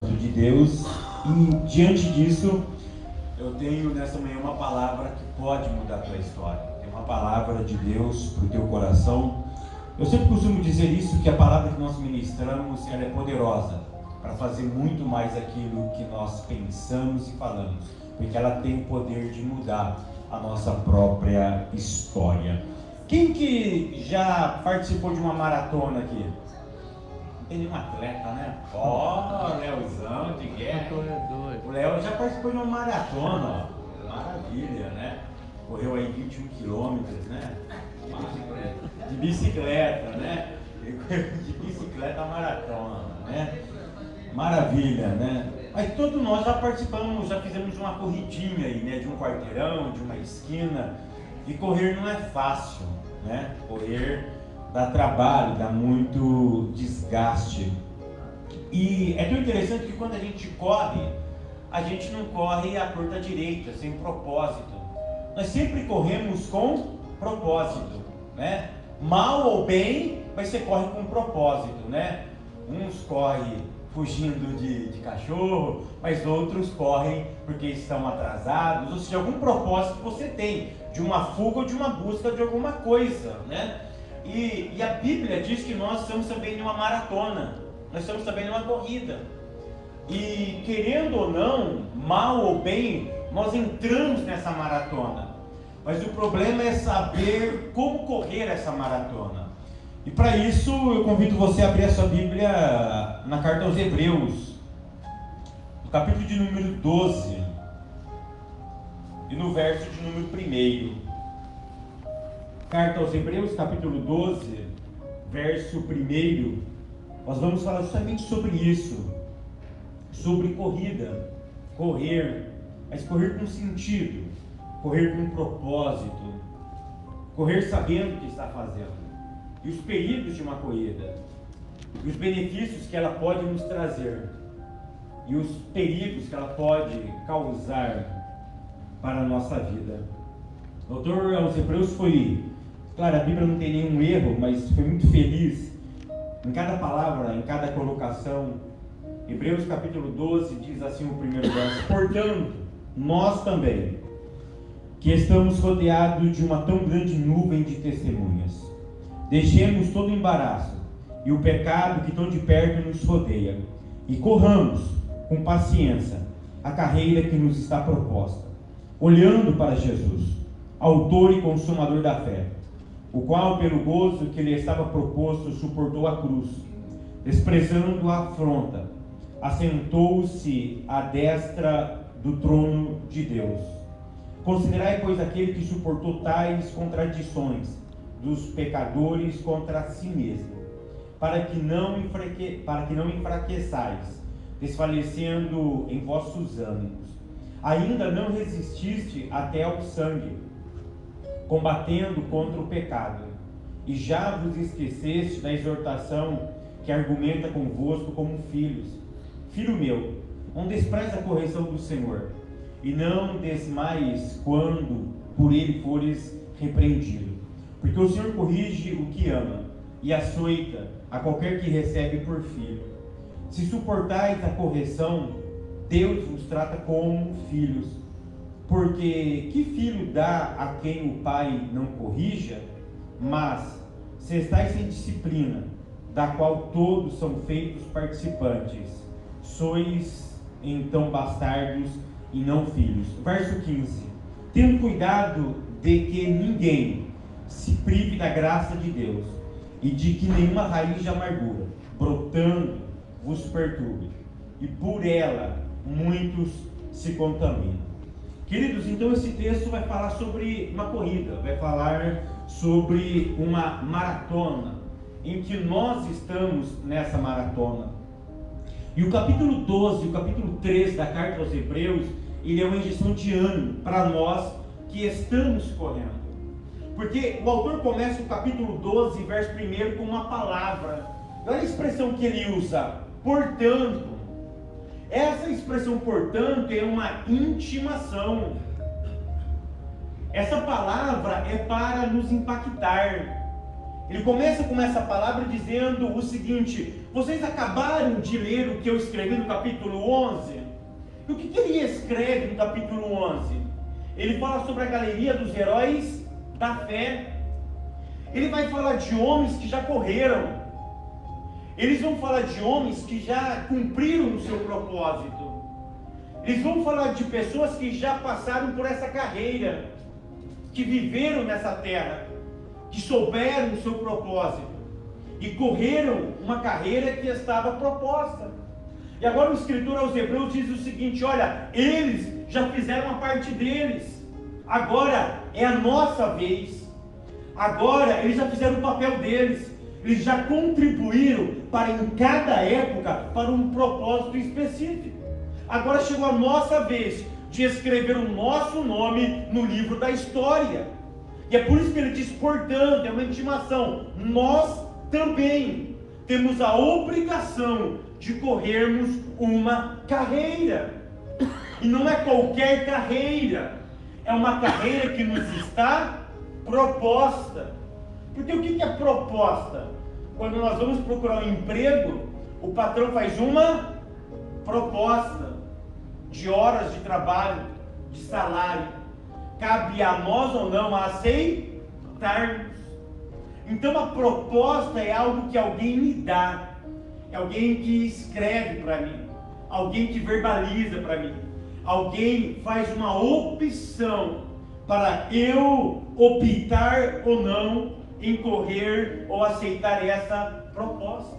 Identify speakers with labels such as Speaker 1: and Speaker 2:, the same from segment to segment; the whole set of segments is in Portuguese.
Speaker 1: de Deus, e diante disso eu tenho nessa manhã uma palavra que pode mudar a tua história. Tem uma palavra de Deus para o teu coração. Eu sempre costumo dizer isso, que a palavra que nós ministramos, ela é poderosa para fazer muito mais aquilo que nós pensamos e falamos, porque ela tem o poder de mudar a nossa própria história. Quem que já participou de uma maratona aqui? Tem nenhum atleta, né? Leozão de guerra. O Léo já participou de uma maratona, ó. Maravilha, né? Correu aí 21 quilômetros, né? De bicicleta, né? De bicicleta maratona, né? Maravilha, né? Mas todos nós já participamos, já fizemos uma corridinha aí, né? De um quarteirão, de uma esquina. E correr não é fácil, né? Correr dá trabalho, dá muito desgaste. E é tão interessante que quando a gente não corre à torta direita, sem propósito. Nós sempre corremos com propósito, né? Mal ou bem, mas você corre com propósito, né? Uns correm fugindo de cachorro, mas outros correm porque estão atrasados, ou seja, algum propósito você tem, de uma fuga ou de uma busca de alguma coisa, né? E a Bíblia diz que nós estamos também numa maratona, nós estamos também numa corrida. E querendo ou não, mal ou bem, nós entramos nessa maratona. Mas o problema é saber como correr essa maratona. E para isso eu convido você a abrir a sua Bíblia na carta aos Hebreus, no capítulo de número 12, e no verso de número 1. Carta aos Hebreus, capítulo 12, verso 1. Nós vamos falar justamente sobre isso, sobre corrida, correr, mas correr com sentido, correr com propósito, correr sabendo o que está fazendo, e os perigos de uma corrida, e os benefícios que ela pode nos trazer, e os perigos que ela pode causar para a nossa vida. O autor aos Hebreus foi, claro, a Bíblia não tem nenhum erro, mas foi muito feliz em cada palavra, em cada colocação. Hebreus capítulo 12 diz assim o primeiro verso: portanto, nós também, que estamos rodeados de uma tão grande nuvem de testemunhas, deixemos todo o embaraço e o pecado que tão de perto nos rodeia, e corramos com paciência a carreira que nos está proposta, olhando para Jesus, autor e consumador da fé, o qual, pelo gozo que lhe estava proposto, suportou a cruz, desprezando a afronta, assentou-se à destra do trono de Deus. Considerai, pois, aquele que suportou tais contradições dos pecadores contra si mesmo, para que não enfraqueçais, desfalecendo em vossos ânimos. Ainda não resististe até ao sangue, combatendo contra o pecado, e já vos esqueceste da exortação que argumenta convosco como filhos. Filho meu, não despreze a correção do Senhor, e não desmaies quando por ele fores repreendido, porque o Senhor corrige o que ama, e açoita a qualquer que recebe por filho. Se suportais a correção, Deus vos trata como filhos. Porque que filho dá a quem o pai não corrija? Mas se estáis sem disciplina, da qual todos são feitos participantes, sois então bastardos e não filhos. Verso 15. Tendo cuidado de que ninguém se prive da graça de Deus, e de que nenhuma raiz de amargura, brotando, vos perturbe, e por ela muitos se contaminam. Queridos, então esse texto vai falar sobre uma corrida, vai falar sobre uma maratona, em que nós estamos nessa maratona. E o capítulo 12 e o capítulo 13 da carta aos Hebreus, ele é uma injeção de ânimo para nós que estamos correndo. Porque o autor começa o capítulo 12, verso 1, com uma palavra. Olha a expressão que ele usa: portanto. Essa expressão, portanto, é uma intimação. Essa palavra é para nos impactar. Ele começa com essa palavra dizendo o seguinte: vocês acabaram de ler o que eu escrevi no capítulo 11? E o que ele escreve no capítulo 11? Ele fala sobre a galeria dos heróis da fé. Ele vai falar de homens que já correram. Eles vão falar de homens que já cumpriram o seu propósito. Eles vão falar de pessoas que já passaram por essa carreira, que viveram nessa terra, que souberam o seu propósito e correram uma carreira que estava proposta. E agora o escritor aos Hebreus diz o seguinte: olha, eles já fizeram a parte deles, agora é a nossa vez. Agora eles já fizeram o papel deles, eles já contribuíram para, em cada época, para um propósito específico. Agora chegou a nossa vez de escrever o nosso nome no livro da história. E é por isso que ele diz: portanto, é uma intimação, nós também temos a obrigação de corrermos uma carreira. E não é qualquer carreira, é uma carreira que nos está proposta. Porque o que é proposta? Quando nós vamos procurar um emprego, o patrão faz uma proposta de horas de trabalho, de salário. Cabe a nós ou não aceitarmos. Então a proposta é algo que alguém me dá, é alguém que escreve para mim, alguém que verbaliza para mim, alguém faz uma opção para eu optar ou não em correr ou aceitar essa proposta.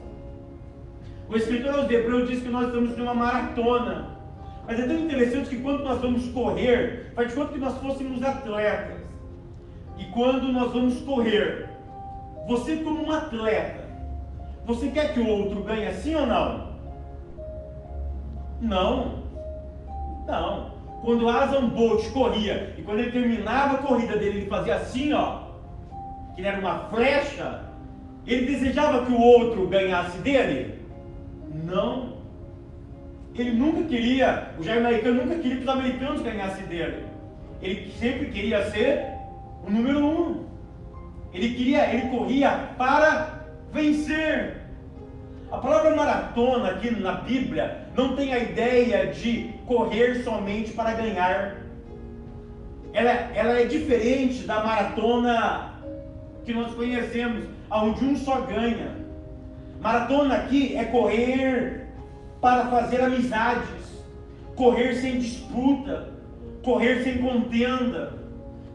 Speaker 1: O escritor aos Hebreus diz que nós estamos numa maratona. Mas é tão interessante que quando nós vamos correr, faz de conta que nós fôssemos atletas. E quando nós vamos correr, você como um atleta, você quer que o outro ganhe assim ou não? Não. Não. Quando o Usain Bolt corria, e quando ele terminava a corrida dele, ele fazia assim, ó, que ele era uma flecha, ele desejava que o outro ganhasse dele? Não. Ele nunca queria, o jamaicano nunca queria que os americanos ganhassem dele. Ele sempre queria ser o número 1. Ele corria para vencer. A palavra maratona aqui na Bíblia não tem a ideia de correr somente para ganhar. Ela é diferente da maratona que nós conhecemos, onde um só ganha. Maratona aqui é correr para fazer amizades, correr sem disputa, correr sem contenda.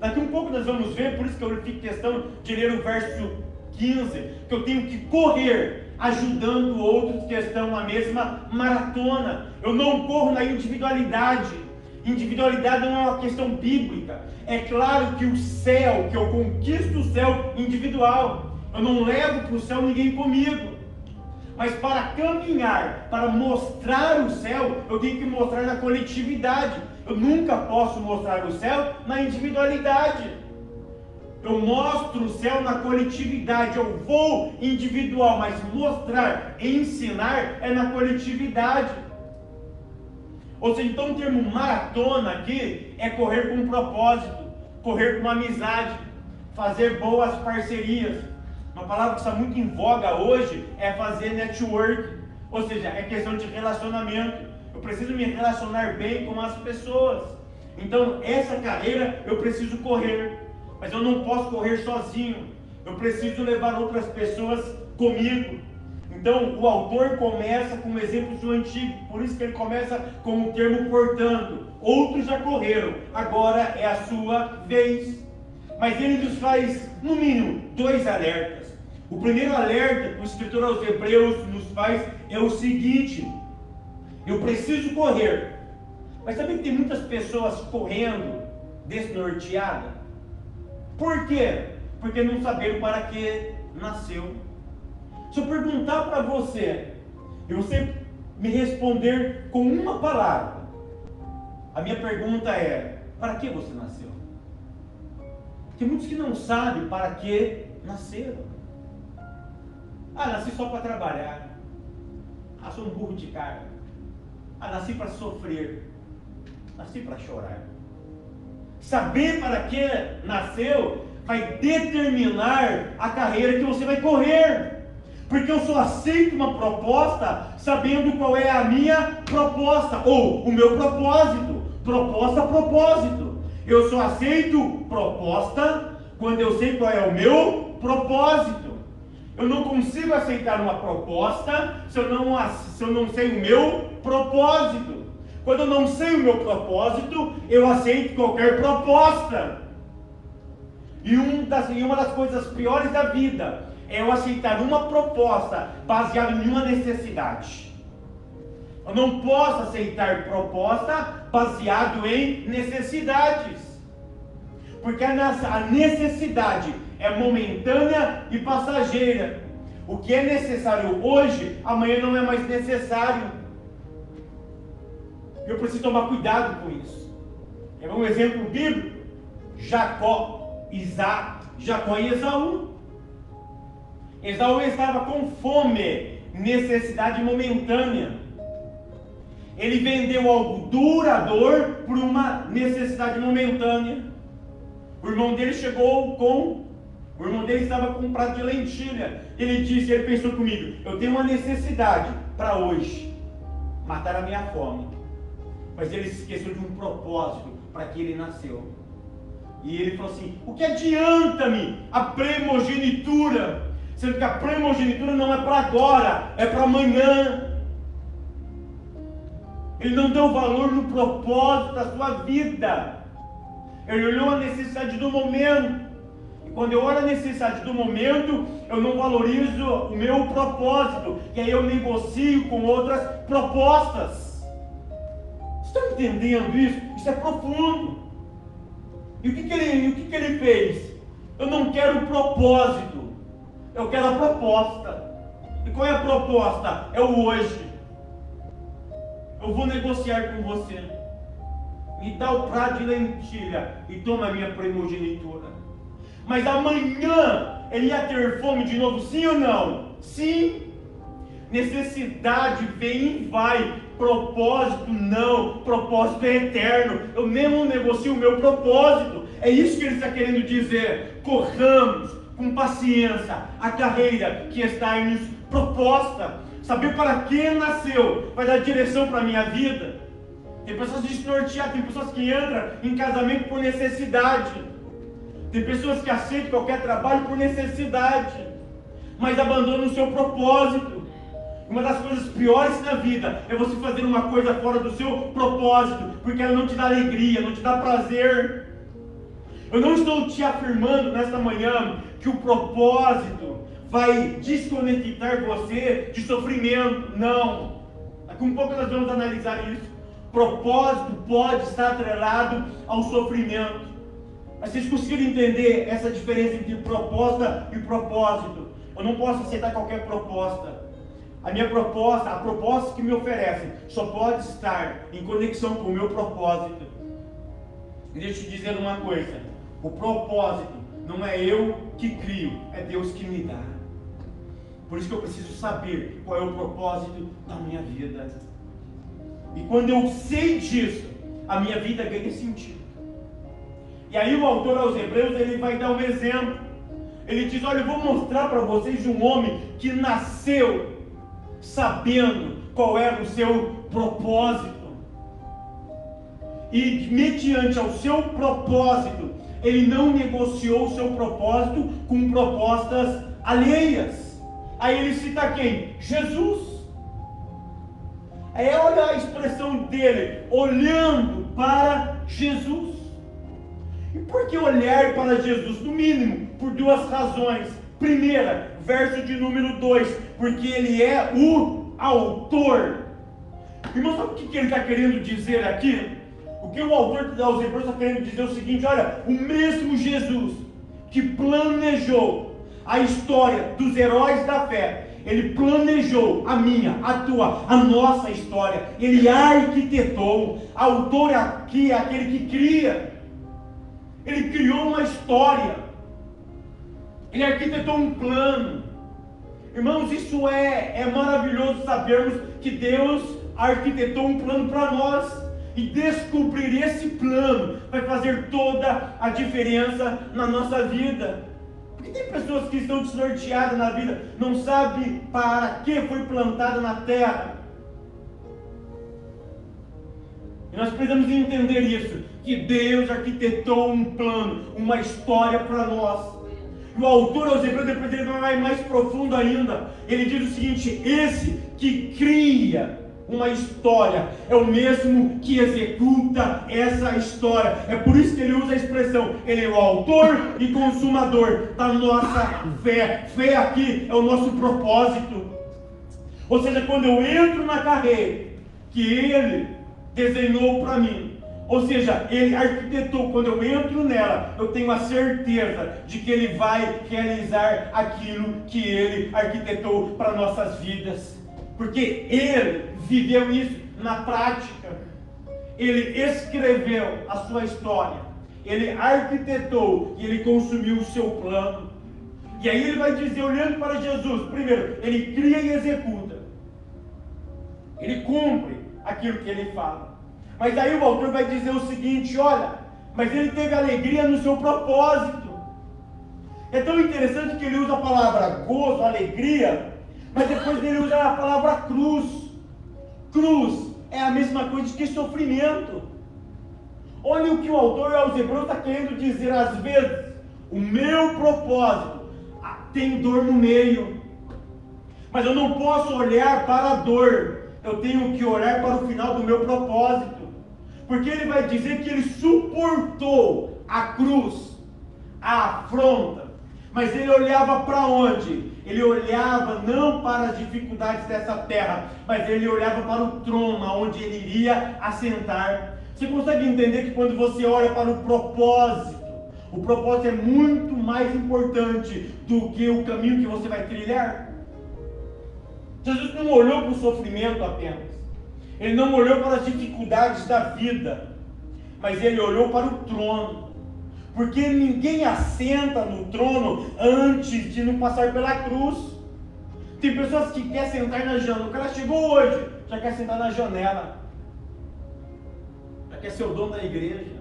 Speaker 1: Daqui um pouco nós vamos ver, por isso que eu fiz questão de ler o verso 15, que eu tenho que correr ajudando outros que estão na mesma maratona. Eu não corro na individualidade. Individualidade não é uma questão bíblica. É claro que o céu, que eu conquisto o céu individual, eu não levo para o céu ninguém comigo. Mas para caminhar, para mostrar o céu, eu tenho que mostrar na coletividade. Eu nunca posso mostrar o céu na individualidade. Eu mostro o céu na coletividade. Eu vou individual, mas mostrar, ensinar é na coletividade. Ou seja, então o termo maratona aqui é correr com um propósito, correr com uma amizade, fazer boas parcerias. Uma palavra que está muito em voga hoje é fazer network, ou seja, é questão de relacionamento. Eu preciso me relacionar bem com as pessoas. Então, essa carreira eu preciso correr, mas eu não posso correr sozinho. Eu preciso levar outras pessoas comigo. Então, o autor começa com exemplos do antigo, por isso que ele começa com o termo portanto. Outros já correram, agora é a sua vez. Mas ele nos faz, no mínimo, 2 alertas. O primeiro alerta que o escritor aos Hebreus nos faz é o seguinte: eu preciso correr. Mas sabe que tem muitas pessoas correndo desnorteadas? Por quê? Porque não saberam para que nasceu. Se eu perguntar para você, e você me responder com uma palavra, a minha pergunta é: para que você nasceu? Tem muitos que não sabem para que nasceram. Nasci só para trabalhar. Sou um burro de carga. Nasci para sofrer. Nasci para chorar. Saber para que nasceu vai determinar a carreira que você vai correr. Porque eu só aceito uma proposta sabendo qual é a minha proposta, ou o meu propósito. Proposta, propósito. Eu só aceito proposta quando eu sei qual é o meu propósito. Eu não consigo aceitar uma proposta se eu não sei o meu propósito. Quando eu não sei o meu propósito, eu aceito qualquer proposta. E uma das coisas piores da vida é eu aceitar uma proposta baseada em uma necessidade. Eu não posso aceitar proposta baseado em necessidades. Porque a necessidade é momentânea e passageira. O que é necessário hoje, amanhã não é mais necessário. Eu preciso tomar cuidado com isso. É um exemplo bíblico: Jacó e Esaú. Esaú estava com fome, necessidade momentânea. Ele vendeu algo duradouro por uma necessidade momentânea. O irmão dele estava com um prato de lentilha. Ele pensou comigo: eu tenho uma necessidade para hoje, matar a minha fome. Mas ele se esqueceu de um propósito para que ele nasceu. E ele falou assim: o que adianta-me a primogenitura? Sendo que a primogenitura não é para agora, é para amanhã. Ele não deu valor no propósito da sua vida. Ele olhou a necessidade do momento. E quando eu olho a necessidade do momento, eu não valorizo o meu propósito. E aí eu negocio com outras propostas. Vocês estão entendendo isso? Isso é profundo. E o que ele fez? Eu não quero propósito. Eu quero a proposta. E qual é a proposta? É o hoje. Eu vou negociar com você. Me dá o prato de lentilha e toma a minha primogenitura. Mas amanhã ele ia ter fome de novo, sim ou não? Sim. Necessidade vem e vai. Propósito não. Propósito é eterno. Eu mesmo negocio o meu propósito. É isso que ele está querendo dizer. Corramos com paciência a carreira que está em nos proposta. Saber para que nasceu vai dar direção para a minha vida. Tem pessoas desnorteadas, tem pessoas que entram em casamento por necessidade. Tem pessoas que aceitam qualquer trabalho por necessidade, mas abandonam o seu propósito. Uma das coisas piores na vida é você fazer uma coisa fora do seu propósito, porque ela não te dá alegria, não te dá prazer. Eu não estou te afirmando nesta manhã que o propósito vai desconectar você de sofrimento. Não. Daqui um pouco nós vamos analisar isso. Propósito pode estar atrelado ao sofrimento. Mas vocês conseguiram entender essa diferença entre proposta e propósito? Eu não posso aceitar qualquer proposta. A minha proposta, a proposta que me oferecem, só pode estar em conexão com o meu propósito. E deixa eu te dizer uma coisa: o propósito não é eu que crio, é Deus que me dá. Por isso que eu preciso saber qual é o propósito da minha vida. E quando eu sei disso, a minha vida ganha sentido. E aí o autor aos Hebreus, ele vai dar um exemplo. Ele diz: olha, eu vou mostrar para vocês um homem que nasceu sabendo qual era o seu propósito. E mediante ao seu propósito, ele não negociou o seu propósito com propostas alheias. Aí ele cita quem? Jesus. Aí olha a expressão dele, olhando para Jesus. E por que olhar para Jesus? No mínimo, por duas razões. Primeira, verso de número 2, porque ele é o autor. Irmão, sabe o que ele está querendo dizer aqui? O que o autor aos Hebreus está querendo dizer é o seguinte: olha, o mesmo Jesus que planejou a história dos heróis da fé, ele planejou a minha, a tua, a nossa história. Ele arquitetou. Autor aqui é aquele que cria. Ele criou uma história. Ele arquitetou um plano. Irmãos, isso é maravilhoso sabermos que Deus arquitetou um plano para nós. E descobrir esse plano vai fazer toda a diferença na nossa vida. Porque tem pessoas que estão desnorteadas na vida, não sabem para que foi plantada na terra. E nós precisamos entender isso, que Deus arquitetou um plano, uma história para nós. E o autor aos Hebreus, depois ele vai mais profundo ainda. Ele diz o seguinte: esse que cria uma história é o mesmo que executa essa história. É por isso que ele usa a expressão, ele é o autor e consumador da nossa fé. Fé aqui é o nosso propósito. Ou seja, quando eu entro na carreira que ele desenhou para mim, ou seja, ele arquitetou, quando eu entro nela, eu tenho a certeza de que ele vai realizar aquilo que ele arquitetou para nossas vidas. Porque ele viveu isso na prática. Ele escreveu a sua história, ele arquitetou e ele consumiu o seu plano. E aí ele vai dizer, olhando para Jesus, primeiro, ele cria e executa, ele cumpre aquilo que ele fala. Mas aí o autor vai dizer o seguinte: olha, mas ele teve alegria no seu propósito. É tão interessante que ele usa a palavra gozo, alegria, mas depois ele usa a palavra cruz. Cruz é a mesma coisa que sofrimento. Olha o que o autor aos Hebreus está querendo dizer. Às vezes, o meu propósito tem dor no meio, mas eu não posso olhar para a dor, eu tenho que olhar para o final do meu propósito. Porque ele vai dizer que ele suportou a cruz, a afronta, mas ele olhava para onde? Ele olhava não para as dificuldades dessa terra, mas ele olhava para o trono, onde ele iria assentar. Você consegue entender que quando você olha para o propósito é muito mais importante do que o caminho que você vai trilhar? Jesus não olhou para o sofrimento apenas, ele não olhou para as dificuldades da vida, mas ele olhou para o trono. Porque ninguém assenta no trono antes de não passar pela cruz. Tem pessoas que querem sentar na janela. O cara chegou hoje, já quer sentar na janela, já quer ser o dono da igreja,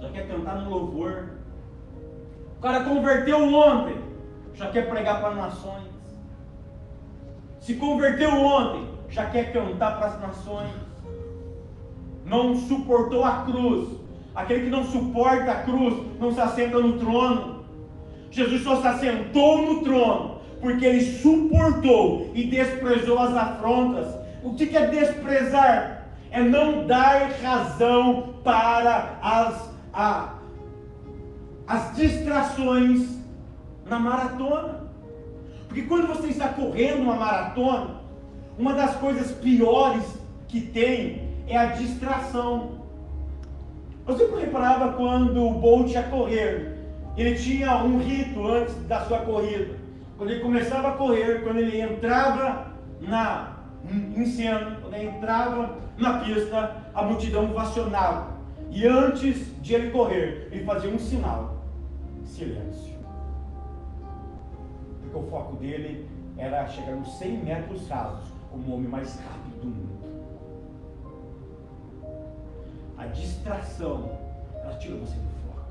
Speaker 1: já quer cantar no louvor. O cara converteu ontem, já quer pregar para as nações. Se converteu ontem, já quer cantar para as nações. Não suportou a cruz. Aquele que não suporta a cruz não se assenta no trono. Jesus só se assentou no trono porque ele suportou e desprezou as afrontas. O que é desprezar? É não dar razão para as distrações na maratona. Porque quando você está correndo uma maratona, uma das coisas piores que tem é a distração. Eu sempre reparava quando o Bolt ia correr, ele tinha um rito antes da sua corrida. Quando ele começava a correr, quando ele entrava em cena, quando ele entrava na pista, a multidão ovacionava. E antes de ele correr, ele fazia um sinal: silêncio. Porque o foco dele era chegar nos 100 metros rasos, como o homem mais rápido do mundo. A distração, ela tira você do foco.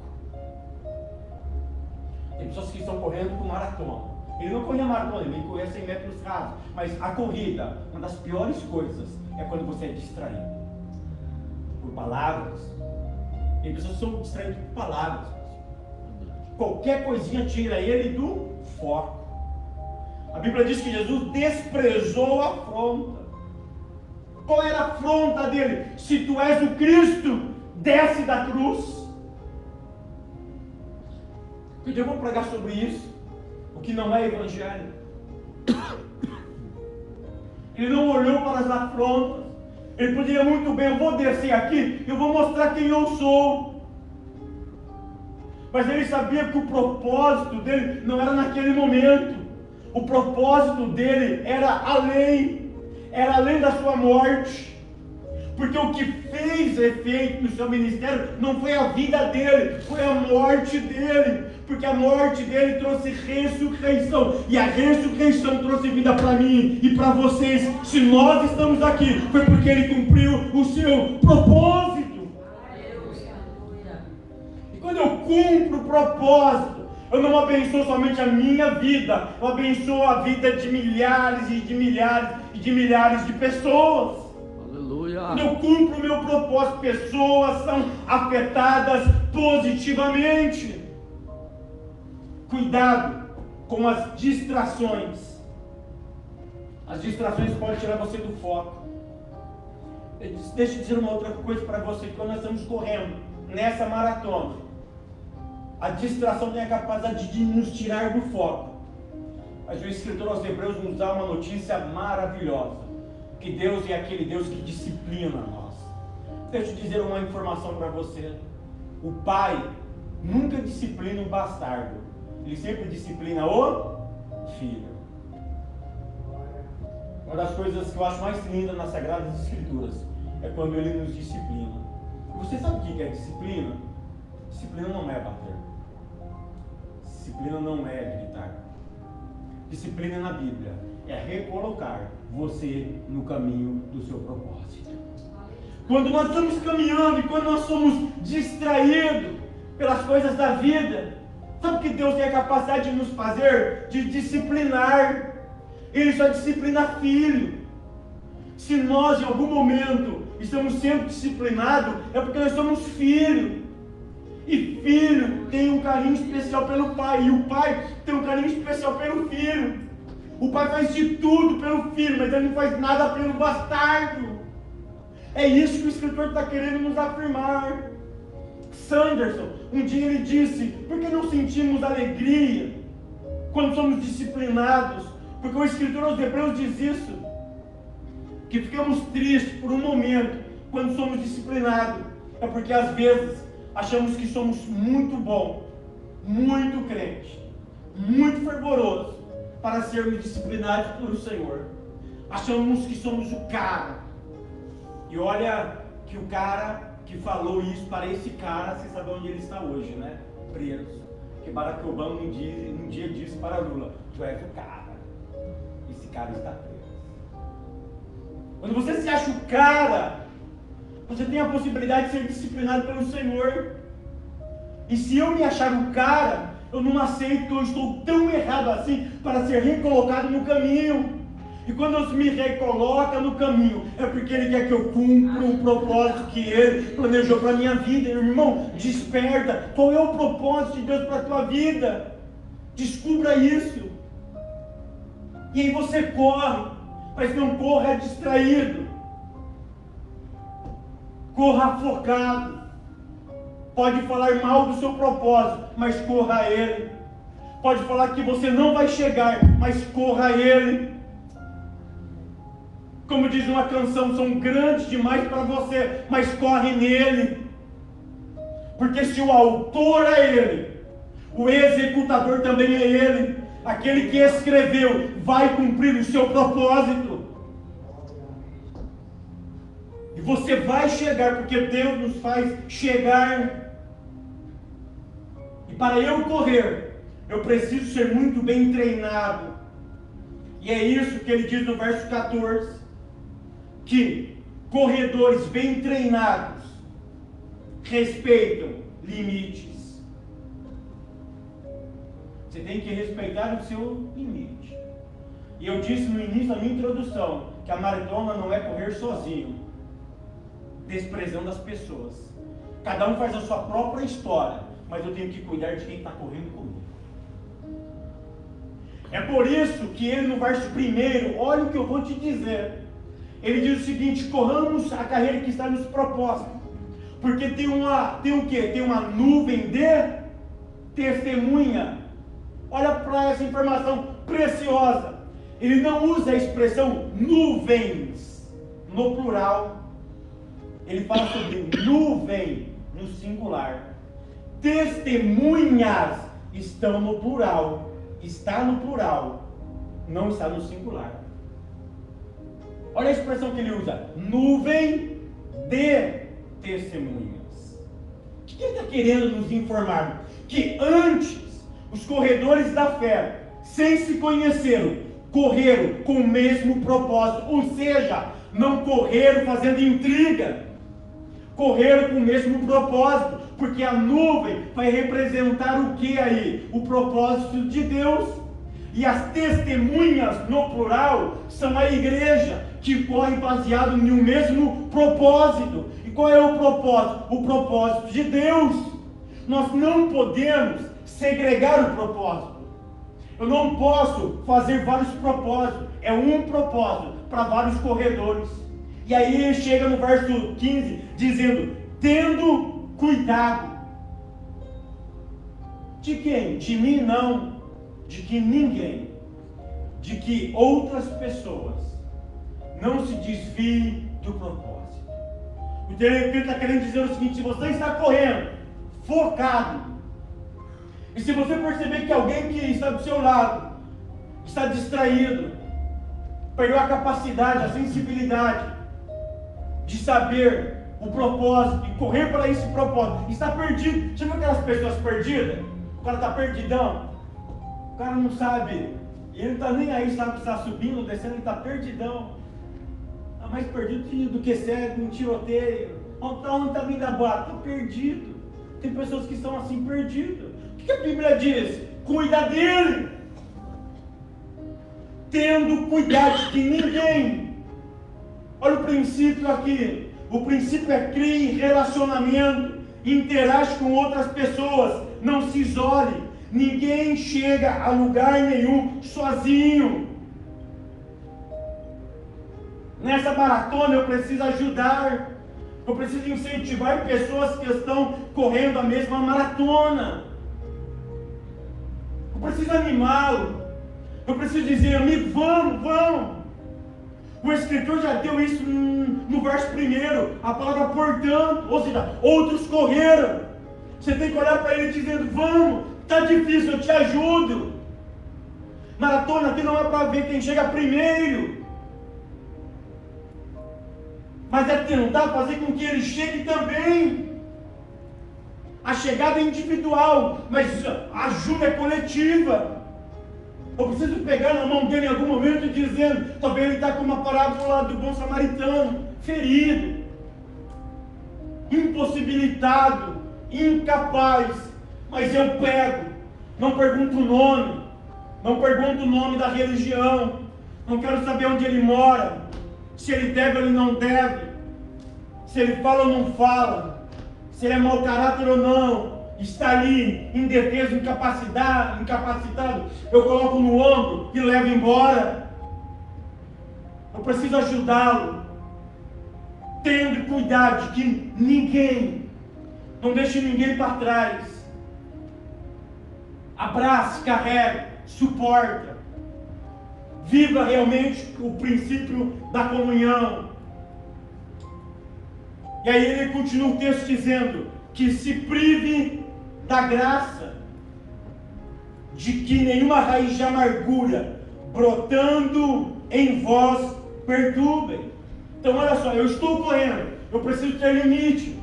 Speaker 1: Tem pessoas que estão correndo por maratona. Ele não corria maratona, ele corria 100 metros rasos. Mas a corrida, uma das piores coisas é quando você é distraído por palavras. Tem pessoas que são distraídas por palavras. Qualquer coisinha tira ele do foco. A Bíblia diz que Jesus desprezou a afronta. Qual era a afronta dele? Se tu és o Cristo, desce da cruz. Um dia eu vou pregar sobre isso, o que não é evangelho. Ele não olhou para as afrontas. Ele poderia muito bem: eu vou descer aqui, eu vou mostrar quem eu sou. Mas ele sabia que o propósito dele não era naquele momento. O propósito dele era além da sua morte. Porque o que fez efeito no seu ministério não foi a vida dele, foi a morte dele. Porque a morte dele trouxe ressurreição, e a ressurreição trouxe vida para mim e para vocês. Se nós estamos aqui, foi porque ele cumpriu o seu propósito. E quando eu cumpro o propósito, eu não abençoo somente a minha vida, eu abençoo a vida de milhares e de milhares e de milhares de pessoas. Quando eu cumpro o meu propósito, pessoas são afetadas positivamente. Cuidado com as distrações. As distrações podem tirar você do foco. Deixa eu dizer uma outra coisa para você. Quando nós estamos correndo nessa maratona, a distração tem a capacidade de nos tirar do foco. Mas o escritor aos Hebreus nos dá uma notícia maravilhosa, que Deus é aquele Deus que disciplina nós. Deixa eu dizer uma informação para você. O pai nunca disciplina o bastardo, ele sempre disciplina o filho. Uma das coisas que eu acho mais linda nas Sagradas Escrituras é quando ele nos disciplina. Você sabe o que é disciplina? Disciplina não é bater. Disciplina não é gritar. Disciplina na Bíblia é recolocar você no caminho do seu propósito. Quando nós estamos caminhando e quando nós somos distraídos pelas coisas da vida, sabe o que Deus tem a capacidade de nos fazer? De disciplinar. Ele só disciplina filho. Se nós em algum momento estamos sendo disciplinados, é porque nós somos filhos. E filho tem um carinho especial pelo pai, e o pai tem um carinho especial pelo filho. O pai faz de tudo pelo filho, mas ele não faz nada pelo bastardo. É isso que o escritor está querendo nos afirmar. Sanderson, um dia ele disse: por que não sentimos alegria quando somos disciplinados? Porque o escritor aos Hebreus diz isso, que ficamos tristes por um momento quando somos disciplinados. É porque às vezes achamos que somos muito bom, muito crente, muito fervoroso para sermos disciplinados pelo Senhor. Achamos que somos o cara. E olha que o cara que falou isso, para esse cara, você sabe onde ele está hoje, né? Preso. Que Barack Obama um dia disse para Lula: tu és o cara. Esse cara está preso. Quando você se acha o cara, você tem a possibilidade de ser disciplinado pelo Senhor. E se eu me achar o cara, eu não aceito que eu estou tão errado assim para ser recolocado no caminho. E quando Deus me recoloca no caminho, é porque Ele quer que eu cumpra o propósito que Ele planejou para a minha vida. Irmão, desperta. Qual é o propósito de Deus para a tua vida? Descubra isso. E aí você corre, mas não corra distraído. Corra focado. Pode falar mal do seu propósito, mas corra a Ele. Pode falar que você não vai chegar, mas corra a Ele. Como diz uma canção, são grandes demais para você, mas corre nele. Porque se o autor é Ele, o executador também é Ele. Aquele que escreveu vai cumprir o seu propósito. E você vai chegar, porque Deus nos faz chegar. E para eu correr, eu preciso ser muito bem treinado. E é isso que ele diz no verso 14. Que corredores bem treinados respeitam limites. Você tem que respeitar o seu limite. E eu disse no início da minha introdução que a maratona não é correr sozinho, desprezando as pessoas. Cada um faz a sua própria história, mas eu tenho que cuidar de quem está correndo comigo. É por isso que ele no verso 1, olha o que eu vou te dizer. Ele diz o seguinte: corramos a carreira que está nos proposta, porque tem o quê? Tem uma nuvem de testemunha. Olha para essa informação preciosa. Ele não usa a expressão nuvens no plural. Ele fala sobre nuvem no singular. Testemunhas estão no plural. Está no plural, não está no singular. Olha a expressão que ele usa: nuvem
Speaker 2: de testemunhas. O que ele está querendo nos informar? Que antes, os corredores da fé, sem se conheceram, correram com o mesmo propósito, ou seja, não correram fazendo intriga, correram com o mesmo propósito, porque a nuvem vai representar o que aí? O propósito de Deus. E as testemunhas, no plural, são a igreja, que corre baseado em um mesmo propósito. E qual é o propósito? O propósito de Deus. Nós não podemos segregar o propósito. Eu não posso fazer vários propósitos. É um propósito para vários corredores. E aí ele chega no verso 15, dizendo: tendo cuidado. De quem? De mim não. De que ninguém. De que outras pessoas não se desviem do propósito. O que ele está querendo dizer é o seguinte: se você está correndo, focado, e se você perceber que alguém que está do seu lado está distraído, perdeu a capacidade, a sensibilidade de saber o propósito e correr para esse propósito, está perdido. Já viu aquelas pessoas perdidas? O cara está perdidão, o cara não sabe, ele não está nem aí, sabe que está subindo, descendo, ele está perdidão. Está mais perdido do que cego, um tiroteio. Onde está vindo a bala? Está perdido. Tem pessoas que estão assim perdidas. O que a Bíblia diz? Cuida dele, tendo cuidado de que ninguém. Olha o princípio aqui. O princípio é cria em relacionamento, interage com outras pessoas, não se isole. Ninguém chega a lugar nenhum sozinho. Nessa maratona eu preciso ajudar, eu preciso incentivar pessoas que estão correndo a mesma maratona. Eu preciso animá-lo. Eu preciso dizer: amigo, vamos. O escritor já deu isso no verso 1, a palavra portanto, ou seja, outros correram. Você tem que olhar para ele dizendo: vamos, está difícil, eu te ajudo. Maratona aqui não é para ver quem chega primeiro, mas é tentar fazer com que ele chegue também. A chegada é individual, mas a ajuda é coletiva. Eu preciso pegar na mão dele em algum momento e dizendo: talvez ele está com uma parábola do bom samaritano, ferido, impossibilitado, incapaz, mas eu pego, não pergunto o nome, não pergunto o nome da religião, não quero saber onde ele mora, se ele deve ou ele não deve, se ele fala ou não fala, se ele é mau caráter ou não. Está ali, indefeso, incapacitado, eu coloco no ombro e levo embora. Eu preciso ajudá-lo, tendo cuidado de que ninguém, não deixe ninguém para trás. Abrace, carrega, suporta. Viva realmente o princípio da comunhão. E aí ele continua o texto dizendo que se prive da graça, de que nenhuma raiz de amargura brotando em vós perturbem. Então olha só, eu estou correndo, eu preciso ter limite,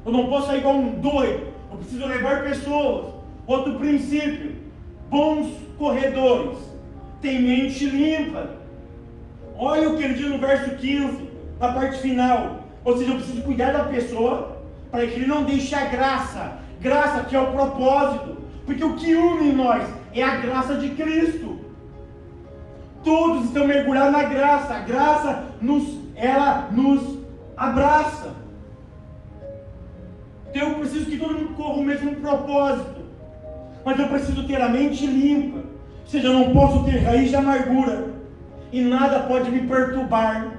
Speaker 2: eu não posso sair igual um doido, eu preciso levar pessoas. Outro princípio: bons corredores têm mente limpa. Olha o que ele diz no verso 15, na parte final. Ou seja, eu preciso cuidar da pessoa para que ele não deixe a graça que é o propósito, porque o que une nós é a graça de Cristo. Todos estão mergulhados na graça, a graça ela nos abraça. Então eu preciso que todo mundo corra o mesmo propósito, mas eu preciso ter a mente limpa, ou seja, eu não posso ter raiz de amargura, e nada pode me perturbar,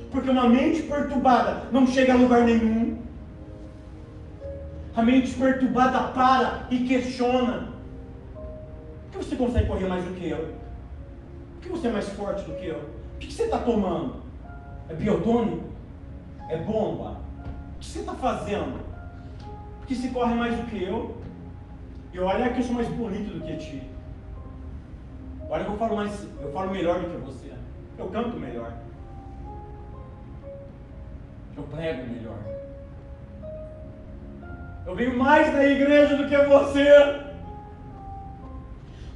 Speaker 2: porque uma mente perturbada não chega a lugar nenhum. A mente perturbada para e questiona: por que você consegue correr mais do que eu? Por que você é mais forte do que eu? O que você está tomando? É biotônico? É bomba? O que você está fazendo? Porque você corre mais do que eu. E olha que eu sou mais bonito do que ti. Olha que eu falo melhor do que você. Eu canto melhor. Eu prego melhor. Eu venho mais na igreja do que você.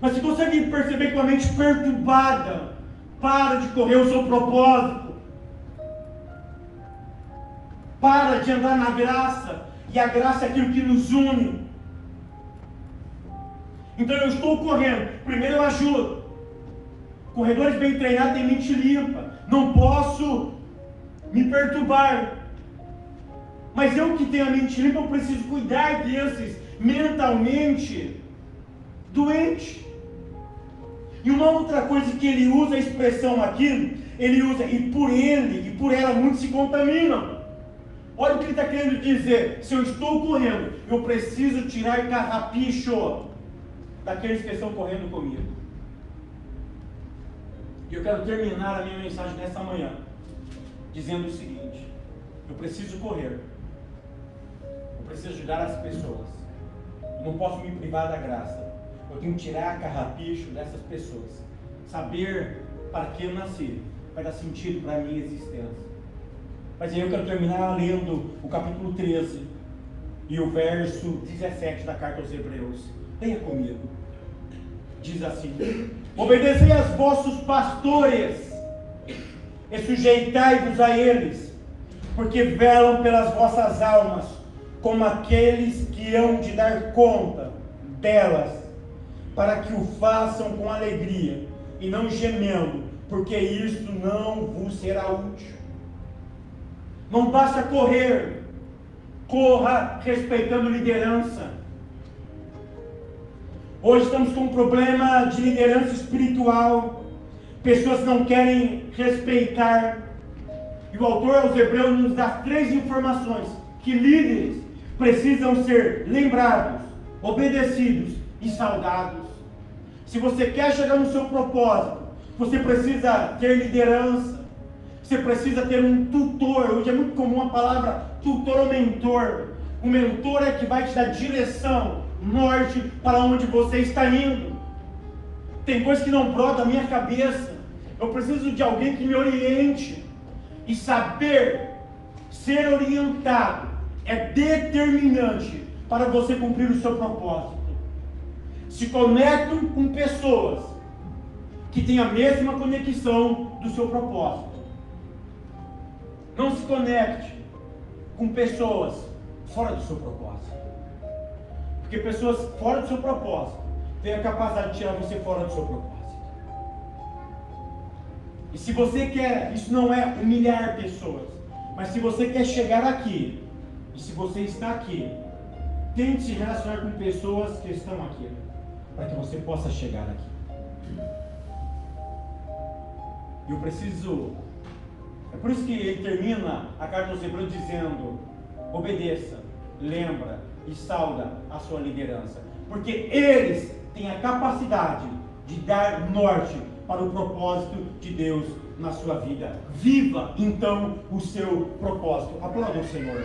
Speaker 2: Mas você consegue perceber que uma mente perturbada para de correr o seu propósito, para de andar na graça, e a graça é aquilo que nos une. Então eu estou correndo, primeiro eu ajudo. Corredores bem treinados têm mente limpa, não posso me perturbar. Mas eu que tenho a mente limpa, eu preciso cuidar desses mentalmente doentes. E uma outra coisa que ele usa a expressão aqui, ele usa, e por ele e por ela muitos se contaminam. Olha o que ele está querendo dizer. Se eu estou correndo, eu preciso tirar carrapicho daqueles que estão correndo comigo. E eu quero terminar a minha mensagem nessa manhã dizendo o seguinte: eu preciso correr, eu preciso ajudar as pessoas, eu não posso me privar da graça. Eu tenho que tirar carrapicho dessas pessoas. Saber para que eu nasci vai dar sentido para a minha existência. Mas aí eu quero terminar lendo o capítulo 13 e o verso 17 da carta aos Hebreus. Venha comigo. Diz assim: obedecei aos vossos pastores e sujeitai-vos a eles, porque velam pelas vossas almas, como aqueles que hão de dar conta delas, para que o façam com alegria e não gemendo, porque isto não vos será útil. Não basta correr, corra respeitando liderança. Hoje estamos com um problema de liderança espiritual, pessoas não querem respeitar, e o autor aos Hebreus nos dá 3 informações que líderes precisam ser lembrados, obedecidos e saudados. Se você quer chegar no seu propósito, você precisa ter liderança, você precisa ter um tutor. Hoje é muito comum a palavra tutor ou mentor. O mentor é que vai te dar direção, norte para onde você está indo. Tem coisas que não brotam da minha cabeça. Eu preciso de alguém que me oriente. E saber ser orientado é determinante para você cumprir o seu propósito. Se conecte com pessoas que têm a mesma conexão do seu propósito. Não se conecte com pessoas fora do seu propósito. Porque pessoas fora do seu propósito têm a capacidade de tirar você fora do seu propósito. E se você quer, isso não é humilhar pessoas, mas se você quer chegar aqui, e se você está aqui, tente se relacionar com pessoas que estão aqui, para que você possa chegar aqui. E eu preciso, é por isso que ele termina a carta aos Hebreus dizendo: obedeça, lembra e sauda a sua liderança, porque eles têm a capacidade de dar norte para o propósito de Deus na sua vida. Viva então o seu propósito. Aplauda o Senhor.